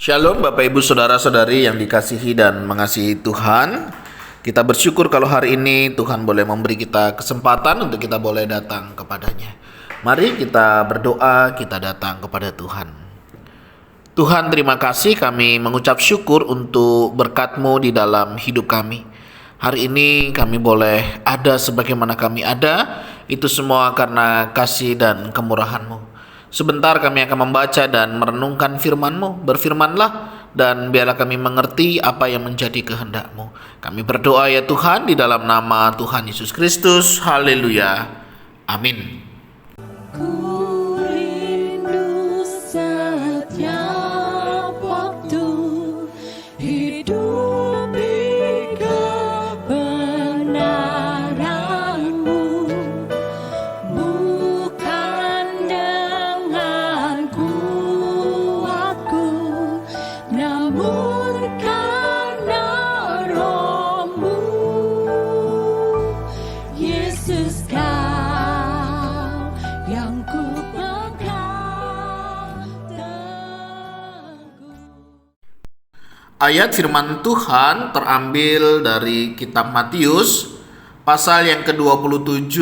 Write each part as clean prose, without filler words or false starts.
Shalom Bapak Ibu Saudara-saudari yang dikasihi dan mengasihi Tuhan. Kita bersyukur kalau hari ini Tuhan boleh memberi kita kesempatan untuk kita boleh datang kepadanya. Mari kita berdoa, kita datang kepada Tuhan. Tuhan, terima kasih, kami mengucap syukur untuk berkat-Mu di dalam hidup kami. Hari ini kami boleh ada sebagaimana kami ada, itu semua karena kasih dan kemurahan-Mu. Sebentar kami akan membaca dan merenungkan firman-Mu. Berfirmanlah dan biarlah kami mengerti apa yang menjadi kehendak-Mu. Kami berdoa ya Tuhan di dalam nama Tuhan Yesus Kristus. Haleluya. Amin. Ku rindu setiap waktu hidup di kebenaran-Mu, bukan dengan kuatku, namun karena Roh-Mu. Yesus, Kau yang ku pegang teguh. Ayat firman Tuhan terambil dari kitab Matius pasal yang ke-27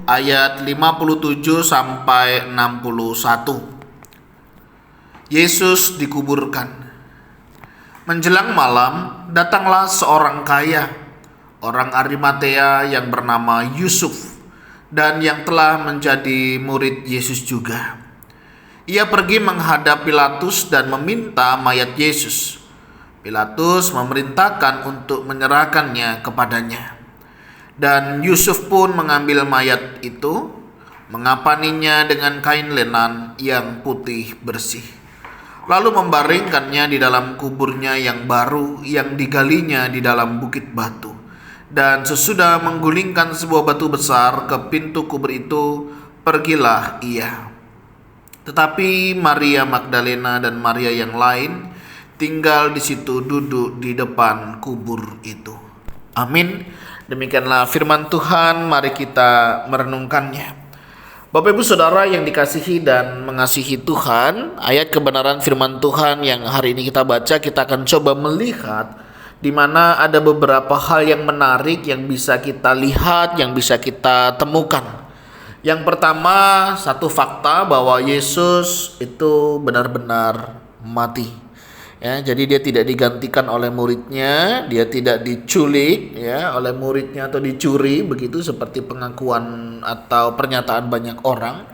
ayat 57 sampai 61. Yesus dikuburkan. Menjelang malam, datanglah seorang kaya, orang Arimatea yang bernama Yusuf, dan yang telah menjadi murid Yesus juga. Ia pergi menghadap Pilatus dan meminta mayat Yesus. Pilatus memerintahkan untuk menyerahkannya kepadanya. Dan Yusuf pun mengambil mayat itu, mengapaninya dengan kain lenan yang putih bersih, lalu membaringkannya di dalam kuburnya yang baru yang digalinya di dalam bukit batu. Dan sesudah menggulingkan sebuah batu besar ke pintu kubur itu, pergilah ia. Tetapi Maria Magdalena dan Maria yang lain tinggal di situ, duduk di depan kubur itu. Amin. Demikianlah firman Tuhan, mari kita merenungkannya. Bapak Ibu Saudara yang dikasihi dan mengasihi Tuhan, ayat kebenaran firman Tuhan yang hari ini kita baca, kita akan coba melihat di mana ada beberapa hal yang menarik yang bisa kita lihat, yang bisa kita temukan. Yang pertama, satu fakta bahwa Yesus itu benar-benar mati. Ya, jadi dia tidak digantikan oleh muridnya, dia tidak diculik ya oleh muridnya atau dicuri begitu seperti pengakuan atau pernyataan banyak orang.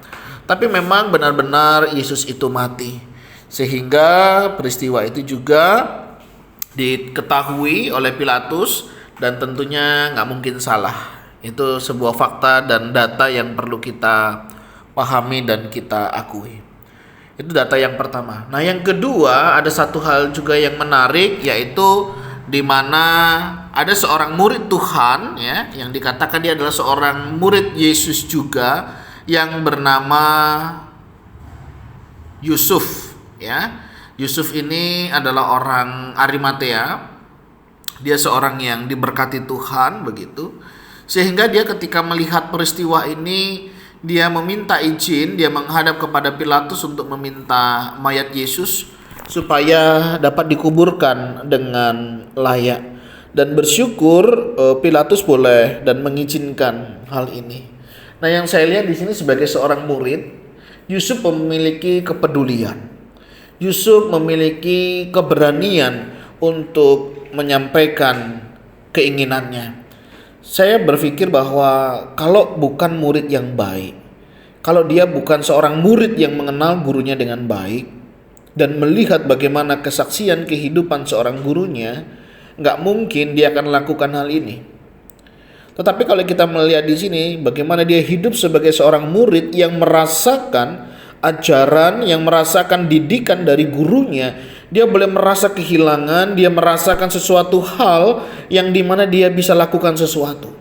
Tapi memang benar-benar Yesus itu mati. Sehingga peristiwa itu juga diketahui oleh Pilatus dan tentunya nggak mungkin salah. Itu sebuah fakta dan data yang perlu kita pahami dan kita akui. Itu data yang pertama. Nah, yang kedua, ada satu hal juga yang menarik, yaitu di mana ada seorang murid Tuhan ya, yang dikatakan dia adalah seorang murid Yesus juga, yang bernama Yusuf ya. Yusuf ini adalah orang Arimatea. Dia seorang yang diberkati Tuhan begitu. Sehingga dia ketika melihat peristiwa ini, dia meminta izin, dia menghadap kepada Pilatus untuk meminta mayat Yesus supaya dapat dikuburkan dengan layak. Dan bersyukur Pilatus boleh dan mengizinkan hal ini. Nah, yang saya lihat di sini sebagai seorang murid, Yusuf memiliki kepedulian. Yusuf memiliki keberanian untuk menyampaikan keinginannya. Saya berpikir bahwa kalau bukan murid yang baik, kalau dia bukan seorang murid yang mengenal gurunya dengan baik dan melihat bagaimana kesaksian kehidupan seorang gurunya, nggak mungkin dia akan lakukan hal ini. Tetapi kalau kita melihat di sini bagaimana dia hidup sebagai seorang murid yang merasakan ajaran, yang merasakan didikan dari gurunya, dia boleh merasa kehilangan, dia merasakan sesuatu hal yang dimana dia bisa lakukan sesuatu.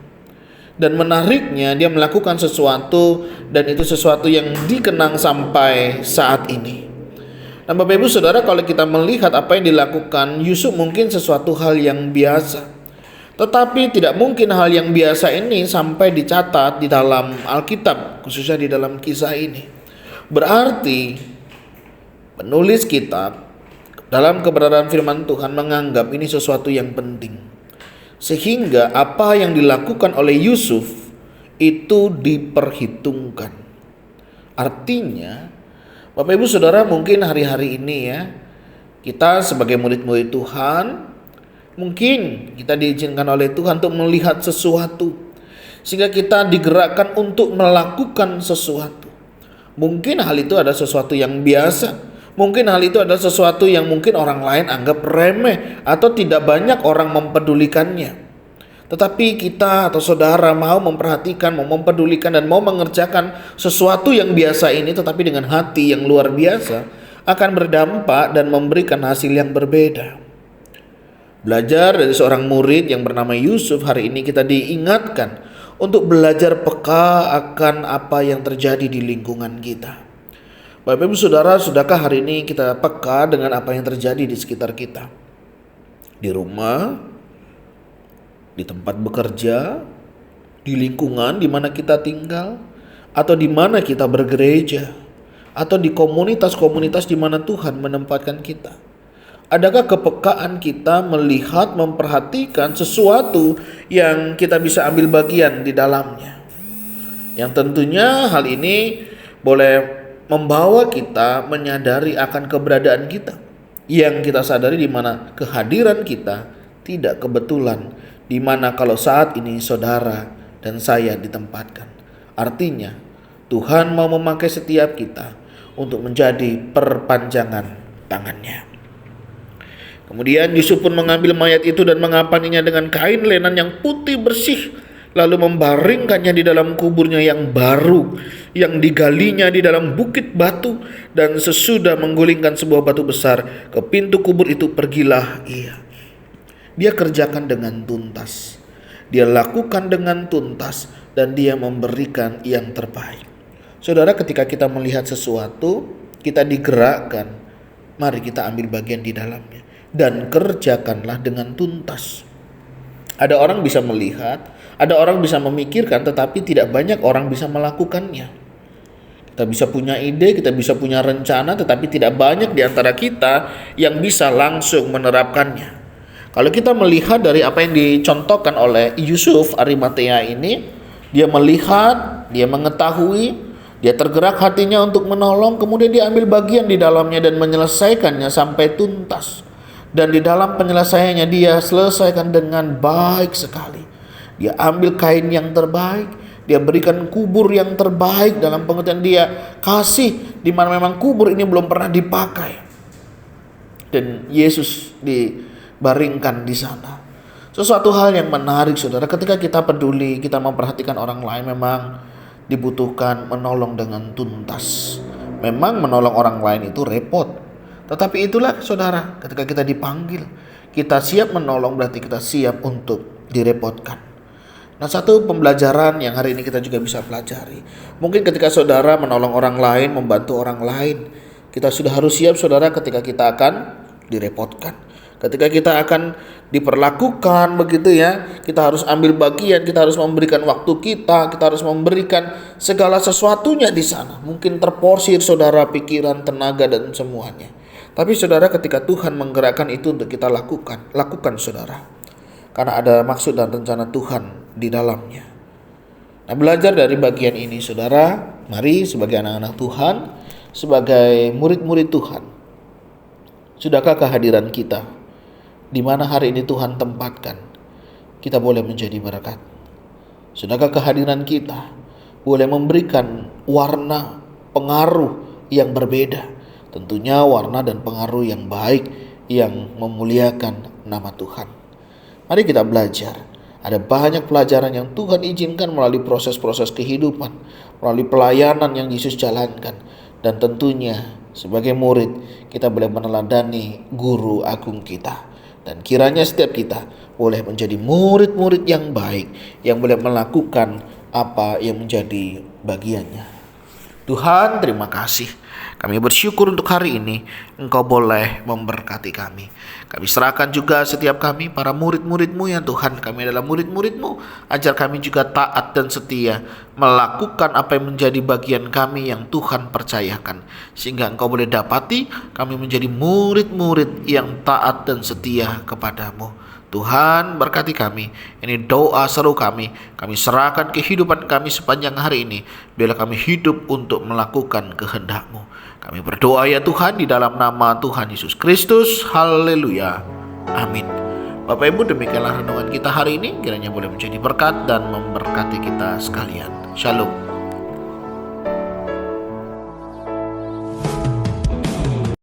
Dan menariknya, dia melakukan sesuatu dan itu sesuatu yang dikenang sampai saat ini. Nah, Bapak Ibu Saudara, kalau kita melihat apa yang dilakukan Yusuf, mungkin sesuatu hal yang biasa. Tetapi tidak mungkin hal yang biasa ini sampai dicatat di dalam Alkitab, khususnya di dalam kisah ini. Berarti penulis kitab dalam keberadaan firman Tuhan menganggap ini sesuatu yang penting. Sehingga apa yang dilakukan oleh Yusuf itu diperhitungkan. Artinya, Bapak Ibu Saudara, mungkin hari-hari ini ya, kita sebagai murid-murid Tuhan, mungkin kita diizinkan oleh Tuhan untuk melihat sesuatu, sehingga kita digerakkan untuk melakukan sesuatu. Mungkin hal itu ada sesuatu yang biasa. Mungkin hal itu adalah sesuatu yang mungkin orang lain anggap remeh atau tidak banyak orang mempedulikannya. Tetapi kita atau saudara mau memperhatikan, mau mempedulikan dan mau mengerjakan sesuatu yang biasa ini tetapi dengan hati yang luar biasa, akan berdampak dan memberikan hasil yang berbeda. Belajar dari seorang murid yang bernama Yusuf, hari ini kita diingatkan untuk belajar peka akan apa yang terjadi di lingkungan kita. Bapak Ibu Saudara, sudahkah hari ini kita peka dengan apa yang terjadi di sekitar kita? Di rumah, di tempat bekerja, di lingkungan di mana kita tinggal, atau di mana kita bergereja, atau di komunitas-komunitas di mana Tuhan menempatkan kita. Adakah kepekaan kita melihat, memperhatikan sesuatu yang kita bisa ambil bagian di dalamnya? Yang tentunya hal ini boleh membawa kita menyadari akan keberadaan kita, yang kita sadari di mana kehadiran kita tidak kebetulan, di mana kalau saat ini saudara dan saya ditempatkan. Artinya Tuhan mau memakai setiap kita untuk menjadi perpanjangan tangannya. Kemudian Yusuf pun mengambil mayat itu dan mengapaninya dengan kain lenan yang putih bersih, lalu membaringkannya di dalam kuburnya yang baru, yang digalinya di dalam bukit batu. Dan sesudah menggulingkan sebuah batu besar ke pintu kubur itu, pergilah ia. Dia kerjakan dengan tuntas, dia lakukan dengan tuntas, dan dia memberikan yang terbaik. Saudara, ketika kita melihat sesuatu, kita digerakkan, mari kita ambil bagian di dalamnya dan kerjakanlah dengan tuntas. Ada orang bisa melihat, ada orang bisa memikirkan, tetapi tidak banyak orang bisa melakukannya. Kita bisa punya ide, kita bisa punya rencana, tetapi tidak banyak di antara kita yang bisa langsung menerapkannya. Kalau kita melihat dari apa yang dicontohkan oleh Yusuf Arimatea ini, dia melihat, dia mengetahui, dia tergerak hatinya untuk menolong, kemudian dia ambil bagian di dalamnya dan menyelesaikannya sampai tuntas. Dan di dalam penyelesaiannya dia selesaikan dengan baik sekali. Dia ambil kain yang terbaik, dia berikan kubur yang terbaik, dalam pengertian dia kasih di mana memang kubur ini belum pernah dipakai. Dan Yesus dibaringkan di sana. Sesuatu hal yang menarik saudara, ketika kita peduli, kita memperhatikan orang lain, memang dibutuhkan menolong dengan tuntas. Memang menolong orang lain itu repot. Tetapi itulah saudara, ketika kita dipanggil, kita siap menolong berarti kita siap untuk direpotkan. Nah, satu pembelajaran yang hari ini kita juga bisa pelajari. Mungkin ketika saudara menolong orang lain, membantu orang lain, kita sudah harus siap saudara ketika kita akan direpotkan. Ketika kita akan diperlakukan begitu ya, kita harus ambil bagian, kita harus memberikan waktu kita harus memberikan segala sesuatunya di sana. Mungkin terporsir saudara, pikiran, tenaga dan semuanya. Tapi saudara, ketika Tuhan menggerakkan itu untuk kita lakukan saudara. Karena ada maksud dan rencana Tuhan di dalamnya. Nah, belajar dari bagian ini saudara, mari sebagai anak-anak Tuhan, sebagai murid-murid Tuhan, sudahkah kehadiran kita di mana hari ini Tuhan tempatkan kita boleh menjadi berkat? Sudahkah kehadiran kita boleh memberikan warna pengaruh yang berbeda? Tentunya warna dan pengaruh yang baik yang memuliakan nama Tuhan. Mari kita belajar. Ada banyak pelajaran yang Tuhan izinkan melalui proses-proses kehidupan, melalui pelayanan yang Yesus jalankan. Dan tentunya sebagai murid kita boleh meneladani guru agung kita. Dan kiranya setiap kita boleh menjadi murid-murid yang baik, yang boleh melakukan apa yang menjadi bagiannya. Tuhan, terima kasih. Kami bersyukur untuk hari ini Engkau boleh memberkati kami. Kami serahkan juga setiap kami, para murid-murid-Mu ya Tuhan. Kami adalah murid-murid-Mu. Ajar kami juga taat dan setia melakukan apa yang menjadi bagian kami yang Tuhan percayakan. Sehingga Engkau boleh dapati kami menjadi murid-murid yang taat dan setia kepadamu. Tuhan, berkati kami. Ini doa seru kami. Kami serahkan kehidupan kami sepanjang hari ini. Biarlah kami hidup untuk melakukan kehendak-Mu. Kami berdoa ya Tuhan di dalam nama Tuhan Yesus Kristus. Haleluya. Amin. Bapak Ibu, demikianlah renungan kita hari ini. Kiranya boleh menjadi berkat dan memberkati kita sekalian. Shalom.